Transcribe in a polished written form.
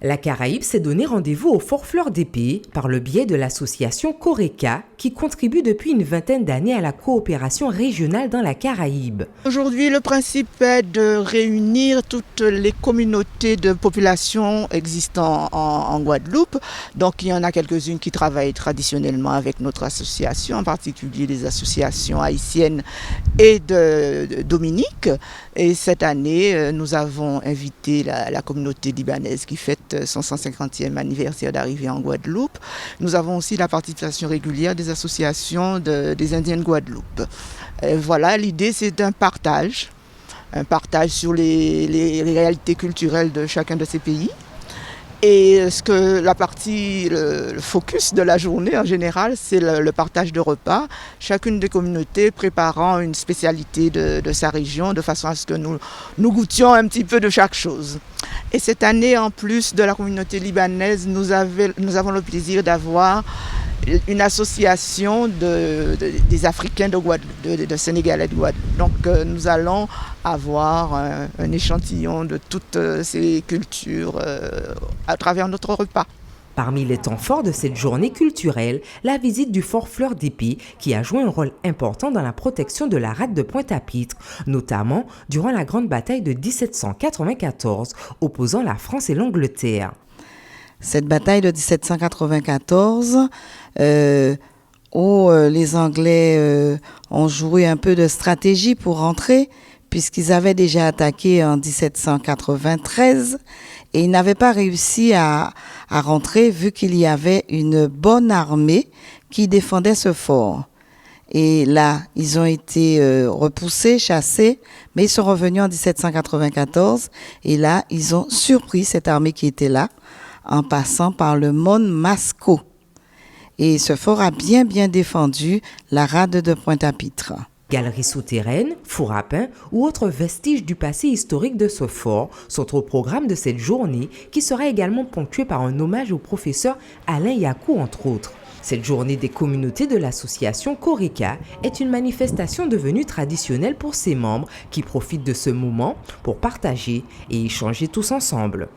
La Caraïbe s'est donné rendez-vous au Fort Fleur d'Épée par le biais de l'association Coreca qui contribue depuis une vingtaine d'années à la coopération régionale dans la Caraïbe. Aujourd'hui, le principe est de réunir toutes les communautés de population existant en Guadeloupe. Donc il y en a quelques-unes qui travaillent traditionnellement avec notre association, en particulier les associations haïtiennes et de Dominique. Et cette année, nous avons invité la communauté libanaise qui fête son 150e anniversaire d'arrivée en Guadeloupe. Nous avons aussi la participation régulière des associations des Indiens de Guadeloupe. Et voilà, l'idée c'est un partage sur les réalités culturelles de chacun de ces pays. Et le focus de la journée en général, c'est le partage de repas. Chacune des communautés préparant une spécialité de sa région, de façon à ce que nous goûtions un petit peu de chaque chose. Et cette année, en plus de la communauté libanaise, nous avons le plaisir d'avoir une association des Africains de Guadeloupe, de Sénégalais de Guadeloupe. Donc nous allons avoir un échantillon de toutes ces cultures à travers notre repas. Parmi les temps forts de cette journée culturelle, la visite du Fort Fleur d'Épée qui a joué un rôle important dans la protection de la rade de Pointe-à-Pitre, notamment durant la grande bataille de 1794 opposant la France et l'Angleterre. Cette bataille de 1794, où les Anglais ont joué un peu de stratégie pour rentrer, puisqu'ils avaient déjà attaqué en 1793 et ils n'avaient pas réussi à rentrer vu qu'il y avait une bonne armée qui défendait ce fort. Et là, ils ont été repoussés, chassés, mais ils sont revenus en 1794 et là, ils ont surpris cette armée qui était là en passant par le Mont Masco. Et ce fort a bien défendu la rade de Pointe-à-Pitre. Galeries souterraines, fours à pain ou autres vestiges du passé historique de ce fort sont au programme de cette journée qui sera également ponctuée par un hommage au professeur Alain Yakou entre autres. Cette journée des communautés de l'association Coreca est une manifestation devenue traditionnelle pour ses membres qui profitent de ce moment pour partager et échanger tous ensemble.